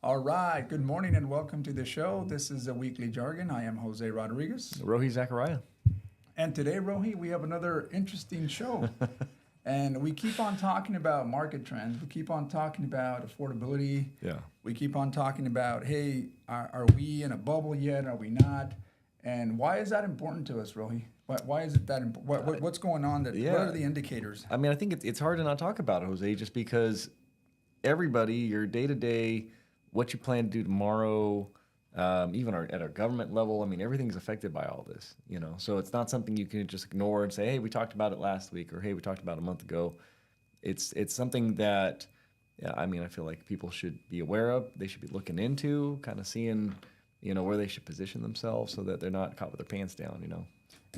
All right. Good morning and welcome to the show. This is a weekly jargon. I am Jose Rodriguez. Rohi Zachariah. And today, Rohi, we have another interesting show. And we keep on talking about market trends. We keep on talking about affordability. Yeah. We keep on talking about, hey, are we in a bubble yet? Are we not? And why is that important to us, Rohi? Why is it that important? What's going on? What are the indicators? I mean, I think it's hard to not talk about it, Jose, just because everybody, your day-to-day, what you plan to do tomorrow, even at our government level, I mean, everything's affected by all this, you know. So it's not something you can just ignore and say, hey, we talked about it last week, or hey, we talked about it a month ago. It's something that, yeah, I mean, I feel like people should be aware of. They should be looking into, kind of seeing, you know, where they should position themselves so that they're not caught with their pants down, you know.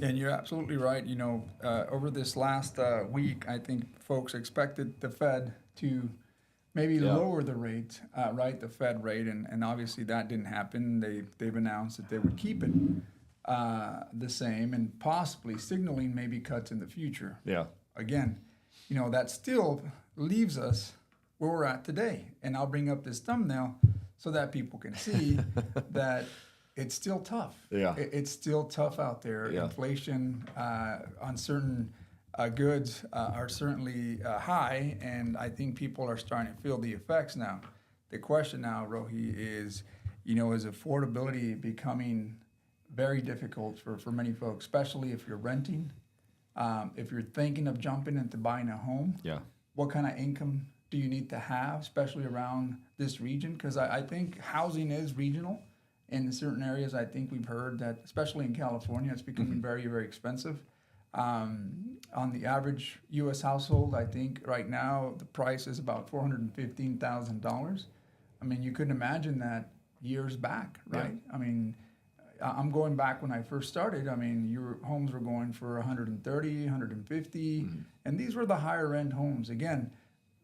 And you're absolutely right. You know, over this last week, I think folks expected the Fed to maybe lower the rate, right, the Fed rate, and obviously that didn't happen. They've announced that they would keep it the same and possibly signaling maybe cuts in the future. Yeah. Again, you know, that still leaves us where we're at today. And I'll bring up this thumbnail so that people can see that it's still tough. Yeah. It's still tough out there. Yeah. Inflation on certain goods are certainly high, and I think people are starting to feel the effects now. The question now, Rohi, is, you know, is affordability becoming very difficult for many folks, especially if you're renting, if you're thinking of jumping into buying a home. Yeah. What kind of income do you need to have, especially around this region? Because I think housing is regional. In certain areas, I think we've heard that, especially in California, it's becoming very, very expensive. On the average U.S. household, I think right now the price is about $415,000. I mean, you couldn't imagine that years back, right? Yeah. I mean, I'm going back when I first started. I mean, your homes were going for 130, 150, and these were the higher end homes. Again,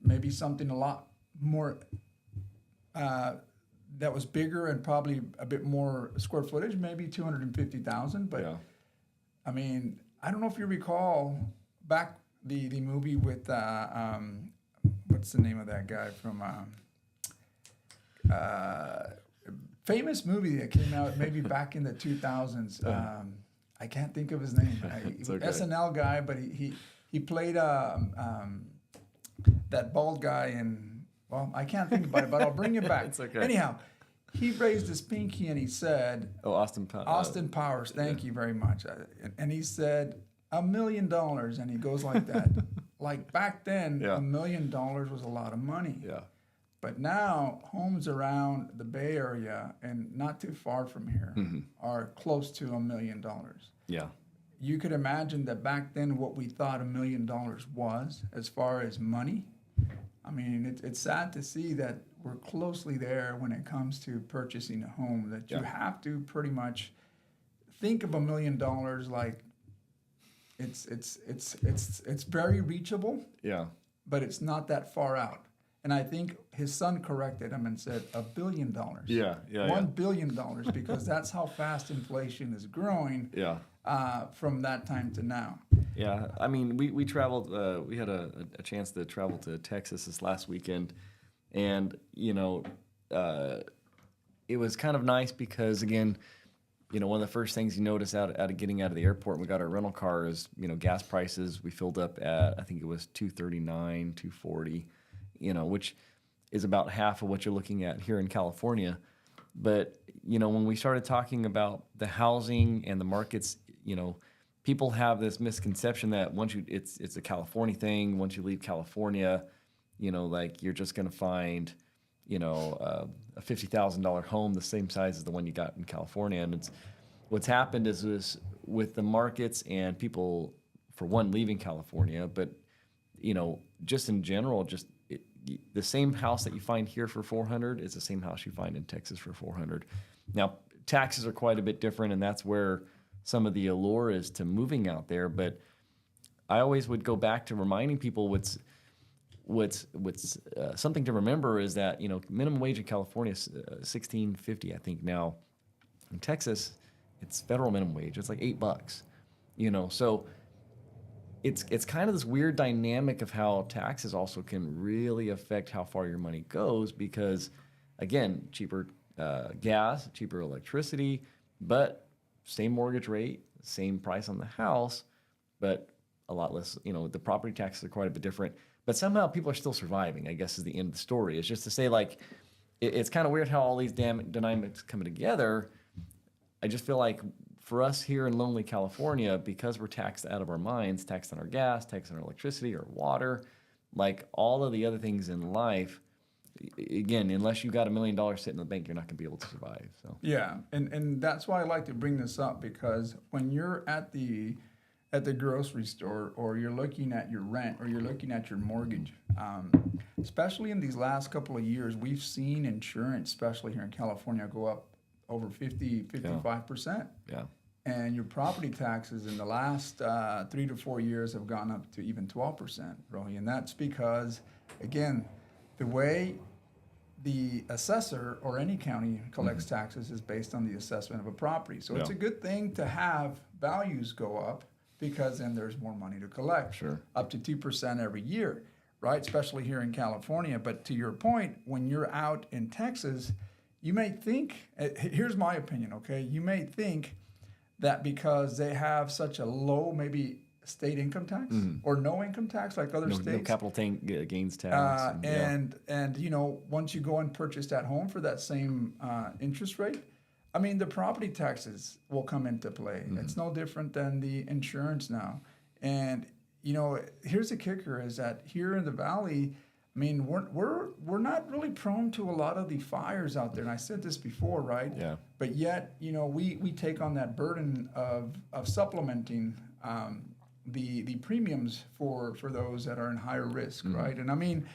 maybe something a lot more that was bigger and probably a bit more square footage, maybe 250,000. But Yeah. I mean, I don't know if you recall back the movie with what's the name of that guy from famous movie that came out maybe back in the 2000s. I can't think of his name. It's okay. SNL guy, but he played that bald guy in. Well, I can't think about it, but I'll bring it back. It's okay. Anyhow, he raised his pinky and he said, Oh, Austin Powers, thank you very much. And he said, $1 million. And he goes like that. Like back then, $1 million was a lot of money. Yeah. But now, homes around the Bay Area and not too far from here are close to $1 million. Yeah. You could imagine that back then what we thought $1 million was as far as money. I mean, it's sad to see that we're closely there when it comes to purchasing a home, that you have to pretty much think of $1 million like it's very reachable. Yeah. But it's not that far out. And I think his son corrected him and said $1 billion. Yeah. $1 billion, because that's how fast inflation is growing. Yeah. From that time to now. Yeah, I mean, we traveled. We had a chance to travel to Texas this last weekend, and you know, it was kind of nice because again, you know, one of the first things you notice out of getting out of the airport, when we got our rental car, is, you know, gas prices. We filled up at, I think it was $239, $240, you know, which is about half of what you're looking at here in California. But you know, when we started talking about the housing and the markets, you know, people have this misconception that it's a California thing. Once you leave California, you know, like you're just going to find, you know, a $50,000 home the same size as the one you got in California. And what's happened is with the markets and people, for one, leaving California, but, you know, just in general, the same house that you find here for $400 is the same house you find in Texas for $400. Now, taxes are quite a bit different, and that's where some of the allure is to moving out there. But I always would go back to reminding people what's something to remember is that, you know, minimum wage in California is $16.50, I think now. In Texas, it's federal minimum wage. It's like $8. You know, so it's kind of this weird dynamic of how taxes also can really affect how far your money goes, because again, cheaper gas, cheaper electricity, but same mortgage rate, same price on the house, but a lot less, the property taxes are quite a bit different. But somehow people are still surviving, I guess is the end of the story. It's just to say, like, it's kind of weird how all these dynamics coming together. I just feel like for us here in lonely California, because we're taxed out of our minds, taxed on our gas, taxed on our electricity or water, like all of the other things in life, again, unless you got $1 million sitting in the bank, you're not going to be able to survive. So Yeah, and that's why I like to bring this up, because when you're at the grocery store, or you're looking at your rent, or you're looking at your mortgage, especially in these last couple of years, we've seen insurance, especially here in California, go up over 55%. yeah, And your property taxes in the last 3 to 4 years have gone up to even 12%, Rohi. And that's because, again, the way the assessor or any county collects taxes is based on the assessment of a property. So it's a good thing to have values go up, because then there's more money to collect. Sure. Up to 2% every year, right? Especially here in California. But to your point, when you're out in Texas, you may think, here's my opinion, okay? You may think that because they have such a low, maybe state income tax or no income tax like other states. No capital gains tax. And once you go and purchase that home for that same interest rate, I mean, the property taxes will come into play. It's no different than the insurance now. And, here's the kicker, is that here in the Valley, I mean, we're not really prone to a lot of the fires out there. And I said this before, right? Yeah. But yet, we take on that burden of supplementing the premiums for those that are in higher risk, right? And I mean,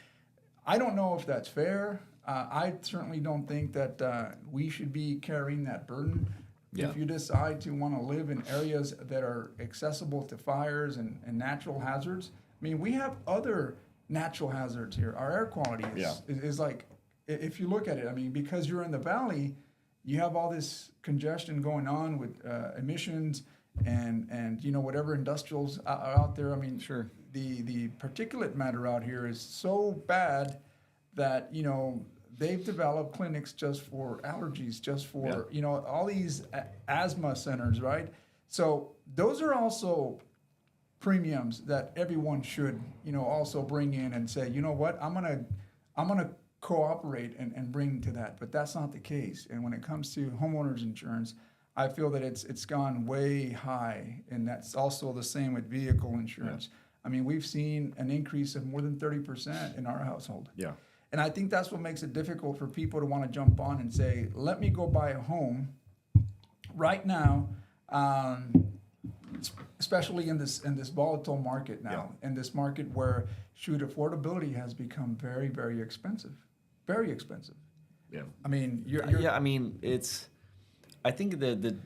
I don't know if that's fair. I certainly don't think that we should be carrying that burden. Yeah. If you decide to want to live in areas that are accessible to fires and natural hazards, I mean, we have other natural hazards here. Our air quality is like, if you look at it, I mean, because you're in the Valley, you have all this congestion going on with emissions and whatever industrials are out there. I mean, Sure. The particulate matter out here is so bad that they've developed clinics just for allergies, just for all these asthma centers, right? So those are also premiums that everyone should also bring in and say, you know what, I'm gonna cooperate and bring to that. But that's not the case. And when it comes to homeowners insurance, I feel that it's gone way high, and that's also the same with vehicle insurance. I mean, we've seen an increase of more than 30% in our household. Yeah. And I think that's what makes it difficult for people to want to jump on and say, let me go buy a home right now, especially in this volatile market now, in this market where, affordability has become very, very expensive. Very expensive. Yeah. I mean, I mean, I think the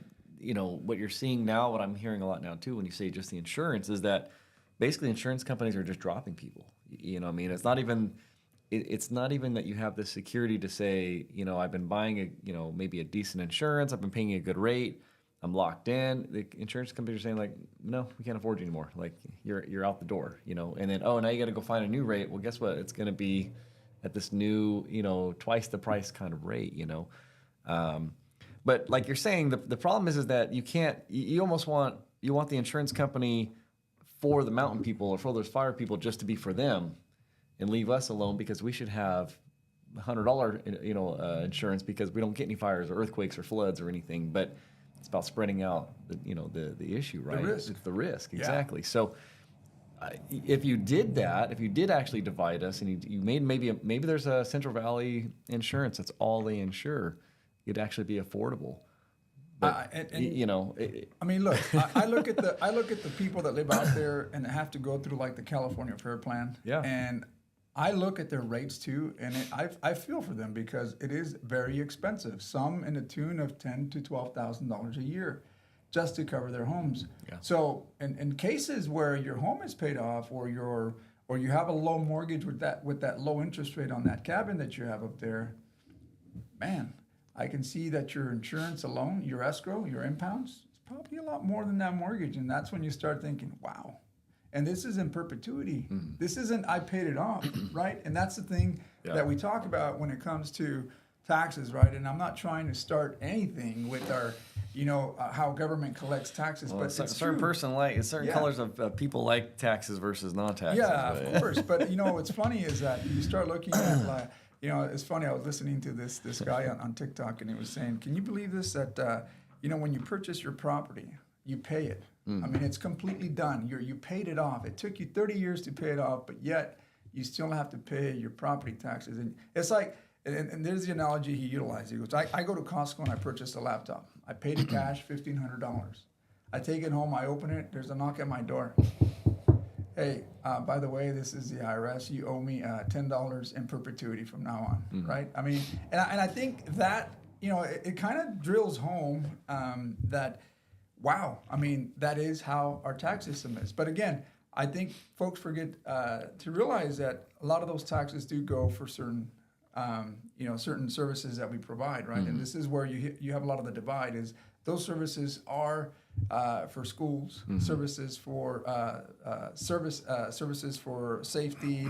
what you're seeing now, what I'm hearing a lot now too, when you say just the insurance, is that basically insurance companies are just dropping people. I mean, it's not even that you have the security to say, I've been buying maybe a decent insurance, I've been paying a good rate, I'm locked in. The insurance companies are saying, like, no, we can't afford you anymore. Like, you're out the door, and then, now you got to go find a new rate. Well, guess what? It's going to be at this new, twice the price kind of rate, But like you're saying, the problem is that you can't. You almost want the insurance company for the mountain people or for those fire people just to be for them, and leave us alone, because we should have $100 insurance because we don't get any fires or earthquakes or floods or anything. But it's about spreading out the issue, right? The risk. It's the risk, exactly. So if you did that, if you did actually divide us, and you made maybe there's a Central Valley insurance that's all they insure, it'd actually be affordable. But, I mean, look, I look at the people that live out there and have to go through like the California Fair Plan. Yeah. And I look at their rates too, and I feel for them, because it is very expensive. Some in the tune of $10,000 to $12,000 a year, just to cover their homes. Yeah. So, in cases where your home is paid off, or you have a low mortgage with that low interest rate on that cabin that you have up there, man, I can see that your insurance alone, your escrow, your impounds, is probably a lot more than that mortgage. And that's when you start thinking, wow. And this is in perpetuity. This isn't, I paid it off, right? And that's the thing that we talk about when it comes to taxes, right? And I'm not trying to start anything with our, how government collects taxes, Well, but it's a it's certain true. person certain Yeah. colors of people like taxes versus non-taxes. Yeah, but, of course. But what's funny is that you start looking at it's funny. I was listening to this guy on TikTok, and he was saying, "Can you believe this? That when you purchase your property, you pay it. I mean, it's completely done. You paid it off. It took you 30 years to pay it off, but yet you still have to pay your property taxes. And it's like, and there's the analogy he utilized. He goes, I go to Costco and I purchase a laptop. I paid it cash, $1,500. I take it home. I open it. There's a knock at my door. Hey, by the way, this is the IRS. You owe me $10 in perpetuity from now on, right? I mean, and I think that, it kind of drills home that, wow, I mean, that is how our tax system is. But again, I think folks forget to realize that a lot of those taxes do go for certain, certain services that we provide, right? And this is where you have a lot of the divide is those services are for schools, services for services for safety,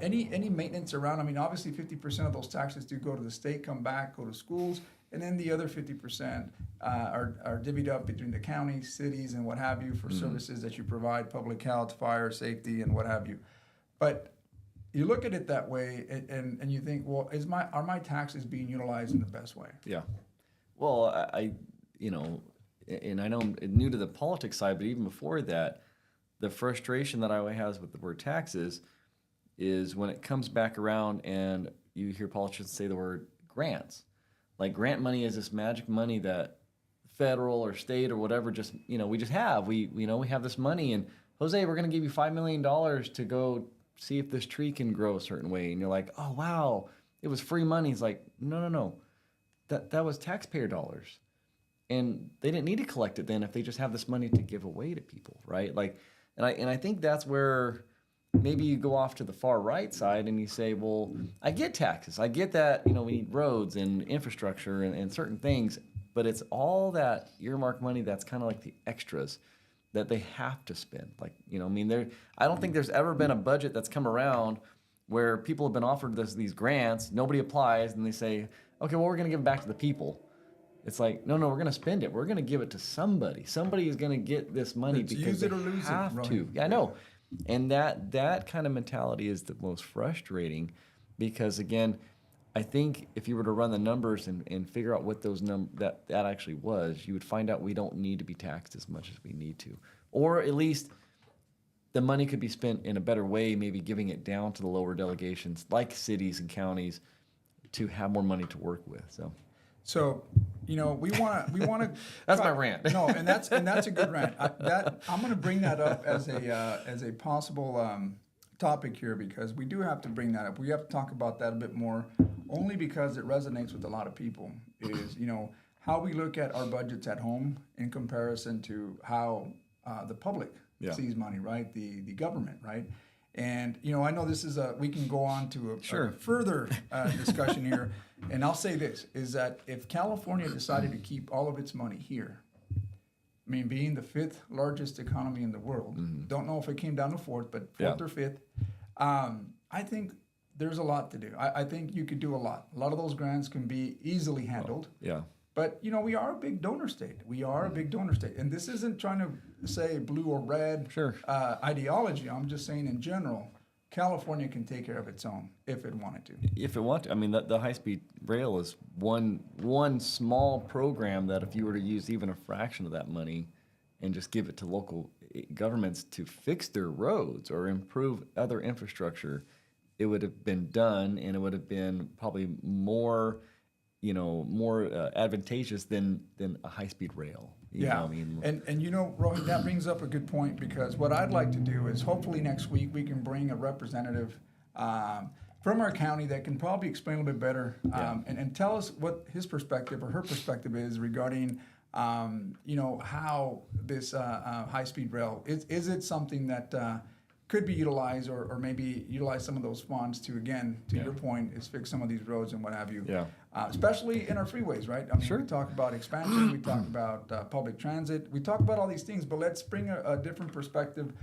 any maintenance around. I mean, obviously, 50% of those taxes do go to the state, come back, go to schools, and then the other 50% are divvied up between the counties, cities, and what have you for services that you provide, public health, fire, safety, and what have you. But you look at it that way, and you think, well, are my taxes being utilized in the best way? Yeah. Well, and I know I'm new to the politics side, but even before that, the frustration that I have with the word taxes is when it comes back around and you hear politicians say the word grants. Like grant money is this magic money that federal or state or whatever just, we just have. We have this money and Jose, we're going to give you $5 million to go see if this tree can grow a certain way. And you're like, oh, wow, it was free money. It's like, no. That was taxpayer dollars. And they didn't need to collect it then if they just have this money to give away to people, right? Like, and I think that's where maybe you go off to the far right side and you say, well, I get taxes. I get that, we need roads and infrastructure and certain things, but it's all that earmark money that's kind of like the extras that they have to spend. Like, I don't think there's ever been a budget that's come around where people have been offered these grants, nobody applies, and they say, okay, well, we're going to give it back to the people. It's like, no, we're going to spend it. We're going to give it to somebody. Somebody is going to get this money because they have to. Yeah, I know. And that kind of mentality is the most frustrating because, again, I think if you were to run the numbers and figure out what those that actually was, you would find out we don't need to be taxed as much as we need to. Or at least the money could be spent in a better way, maybe giving it down to the lower delegations like cities and counties to have more money to work with. So, we want to. That's my rant. No, and that's a good rant. I'm going to bring that up as a possible topic here because we do have to bring that up. We have to talk about that a bit more, only because it resonates with a lot of people. Is how we look at our budgets at home in comparison to how the public sees money, right? The government, right? And I know this is we can go on to a further discussion here. And I'll say this, is that if California decided to keep all of its money here, I mean, being the 5th largest economy in the world, don't know if it came down to 4th, but 4th or 5th, I think there's a lot to do. I think you could do a lot. A lot of those grants can be easily handled. Yeah. But, we are a big donor state. We are a big donor state. And this isn't trying to say blue or red ideology. I'm just saying in general, California can take care of its own if it wanted to. If it wanted to. I mean, the high-speed rail is one small program that if you were to use even a fraction of that money and just give it to local governments to fix their roads or improve other infrastructure, it would have been done and it would have been probably more advantageous than a high-speed rail. You know what I mean? And Rohit, that brings up a good point because what I'd like to do is hopefully next week we can bring a representative from our county that can probably explain a little bit better and tell us what his perspective or her perspective is regarding how this high-speed rail, is it something that could be utilized or maybe utilize some of those funds to, again, to your point, is fix some of these roads and what have you. Yeah. Especially in our freeways, right? I mean, we talk about expansion, we talk about public transit, we talk about all these things, but let's bring a different perspective.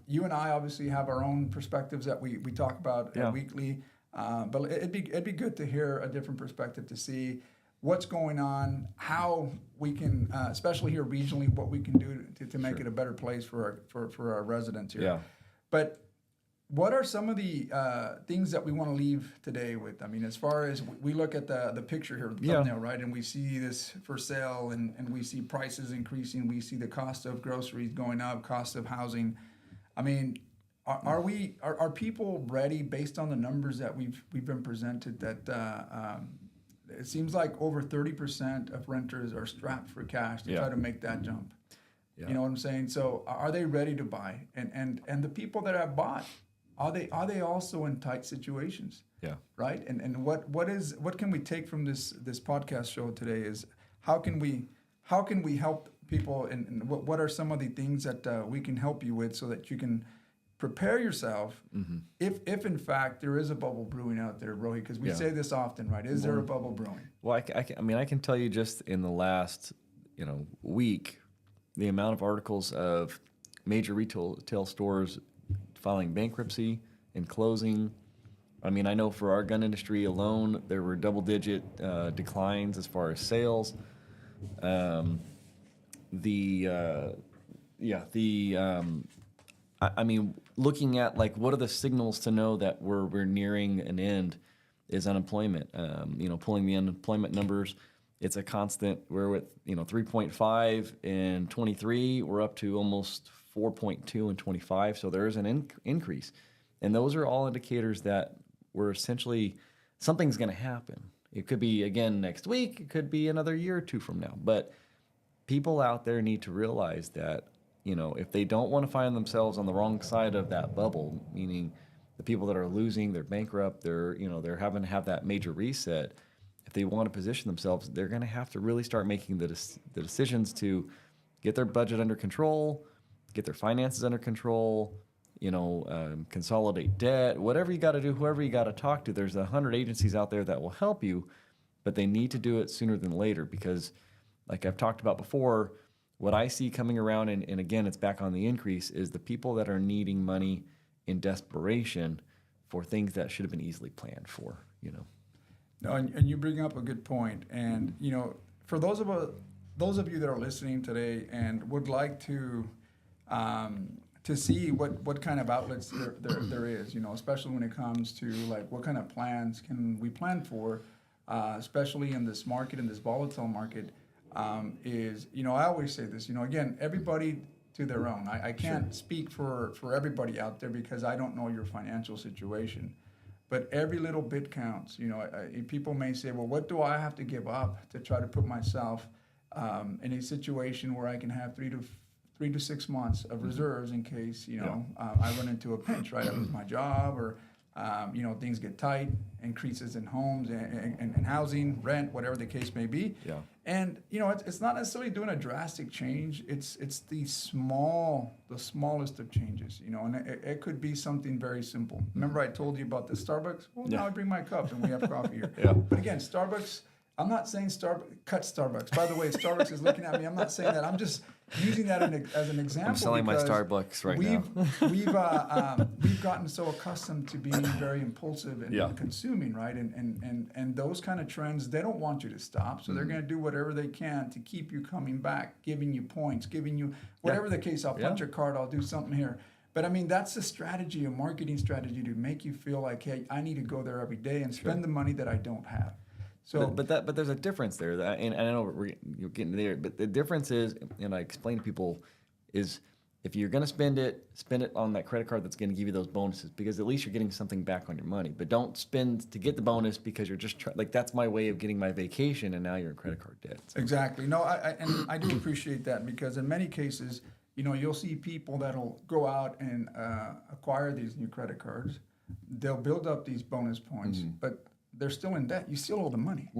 You and I obviously have our own perspectives that we talk about weekly. But it'd be good to hear a different perspective to see what's going on, how we can, especially here regionally, what we can do to make it a better place for our residents here. Yeah. But what are some of the things that we want to leave today with? I mean, as far as we look at the picture here, the thumbnail, right? And we see this for sale, and we see prices increasing. We see the cost of groceries going up, cost of housing. I mean, are people ready based on the numbers that we've been presented that it seems like over 30% of renters are strapped for cash to try to make that jump. Yeah. You know what I'm saying? So are they ready to buy? And the people that have bought, are they also in tight situations? Yeah. Right? And what can we take from this podcast show today is how can we help people, and what are some of the things that we can help you with so that you can prepare yourself if in fact there is a bubble brewing out there, Rohi, because we say this often, right? Is there a bubble brewing? Well, I can tell you just in the last week, the amount of articles of major retail stores filing bankruptcy and closing. I mean, I know for our gun industry alone, there were double-digit declines as far as sales. I mean, looking at like what are the signals to know that we're nearing an end is unemployment. Pulling the unemployment numbers, it's a constant. We're with 3.5 in 23. We're up to almost 4.2 in 25. So there is an increase, and those are all indicators that we're essentially something's going to happen. It could be again next week. It could be another year or two from now. But people out there need to realize that. If they don't want to find themselves on the wrong side of that bubble, meaning the people that are losing, they're bankrupt, they're having to have that major reset. If they want to position themselves, they're going to have to really start making the decisions to get their budget under control, get their finances under control, consolidate debt, whatever you got to do, whoever you got to talk to. There's 100 agencies out there that will help you, but they need to do it sooner than later because, like I've talked about before, what I see coming around, and again, it's back on the increase, is the people that are needing money in desperation for things that should have been easily planned for, No, and you bring up a good point. And, for those of you that are listening today and would like to see what kind of outlets there is, especially when it comes to like what kind of plans can we plan for, especially in this market, in this volatile market, I always say this, again, everybody to their own. I can't speak for everybody out there because I don't know your financial situation, but every little bit counts. People may say, well, what do I have to give up to try to put myself in a situation where I can have 3 to 6 months of reserves in case, I run into a pinch, right? I lose my job or, things get tight, increases in homes and housing, rent, whatever the case may be. Yeah. And, it's not necessarily doing a drastic change. It's the smallest of changes, and it could be something very simple. Remember I told you about the Starbucks? Well, now I bring my cup and we have coffee here. Yeah. But again, Starbucks, I'm not saying cut Starbucks. By the way, Starbucks is looking at me. I'm not saying that. I'm just using that as an example. I'm selling my Starbucks right now. We've gotten so accustomed to being very impulsive and consuming, right? And those kind of trends, they don't want you to stop. So they're going to do whatever they can to keep you coming back, giving you points, giving you whatever the case. I'll punch your card. I'll do something here. But I mean, that's a strategy, a marketing strategy to make you feel like, hey, I need to go there every day and spend the money that I don't have. So, but there's a difference there, and I know you're getting there. But the difference is, and I explain to people, is if you're going to spend it on that credit card that's going to give you those bonuses, because at least you're getting something back on your money. But don't spend to get the bonus because you're just that's my way of getting my vacation, and now you're in credit card debt. So. Exactly. No, I do appreciate that because in many cases, you'll see people that'll go out and acquire these new credit cards. They'll build up these bonus points, but they're still in debt. You still owe the money,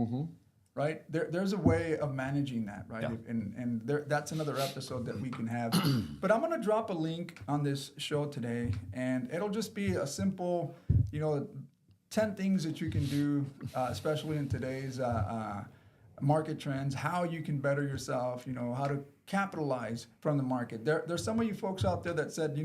right? There's a way of managing that, right? Yeah. That's another episode that we can have. But I'm going to drop a link on this show today, and it'll just be a simple, 10 things that you can do, especially in today's market trends, how you can better yourself, how to capitalize from the market. There's some of you folks out there that said,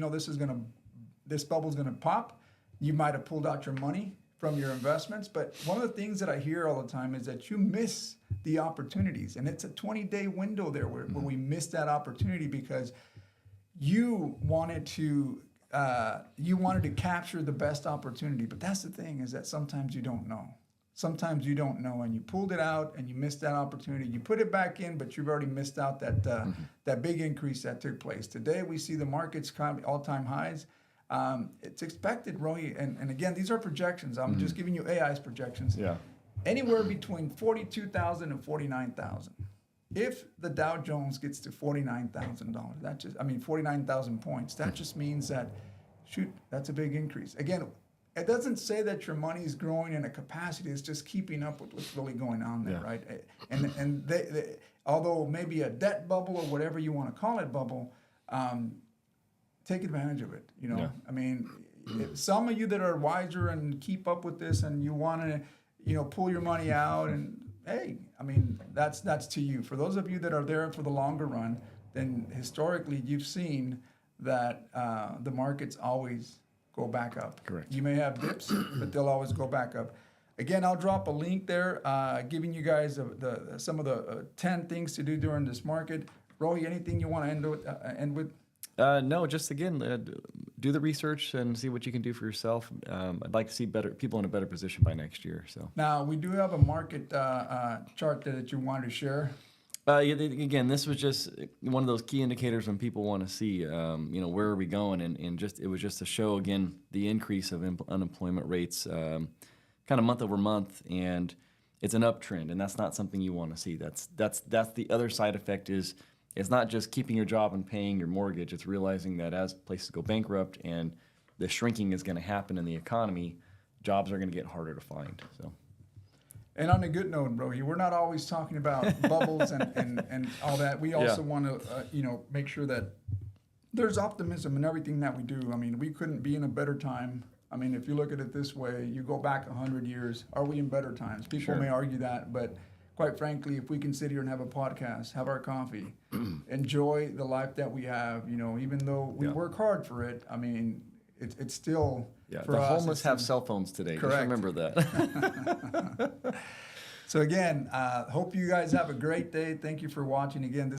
this bubble's going to pop. You might have pulled out your money from your investments. But one of the things that I hear all the time is that you miss the opportunities. And it's a 20-day window there where we miss that opportunity because you wanted to capture the best opportunity. But that's the thing, is that sometimes you don't know. Sometimes you don't know, and you pulled it out and you missed that opportunity. You put it back in, but you've already missed out that big increase that took place. Today we see the markets kind of all-time highs. It's expected, Roy, and again, these are projections. I'm just giving you AI's projections. Yeah. Anywhere between 42,000 and 49,000. If the Dow Jones gets to $49,000, 49,000 points, that just means that, shoot, that's a big increase. Again, it doesn't say that your money is growing in a capacity. It's just keeping up with what's really going on there, right? And they, although maybe a debt bubble or whatever you want to call it bubble, take advantage of it. You know, Yeah. I mean, some of you that are wiser and keep up with this, and you want to, pull your money out, and hey, I mean, that's to you. For those of you that are there for the longer run, then historically you've seen that the markets always go back up. Correct. You may have dips, but they'll always go back up. Again, I'll drop a link there, giving you guys some of the 10 things to do during this market. Roy, anything you want to end with? No, just again, do the research and see what you can do for yourself. I'd like to see people in a better position by next year. So now we do have a market chart that you wanted to share. Again, this was just one of those key indicators when people want to see, where are we going, and it was just to show again the increase of unemployment rates, kind of month over month, and it's an uptrend, and that's not something you want to see. That's the other side effect is. It's not just keeping your job and paying your mortgage. It's realizing that as places go bankrupt and the shrinking is going to happen in the economy, jobs are going to get harder to find. So. And on a good note, bro, we're not always talking about bubbles and all that. We also want to, make sure that there's optimism in everything that we do. I mean, we couldn't be in a better time. I mean, if you look at it this way, you go back 100 years, are we in better times? People may argue that, but quite frankly, if we can sit here and have a podcast, have our coffee, enjoy the life that we have, even though we work hard for it, I mean, it's still for the us, homeless have cell phones today. Correct. Just remember that. So again, hope you guys have a great day. Thank you for watching again.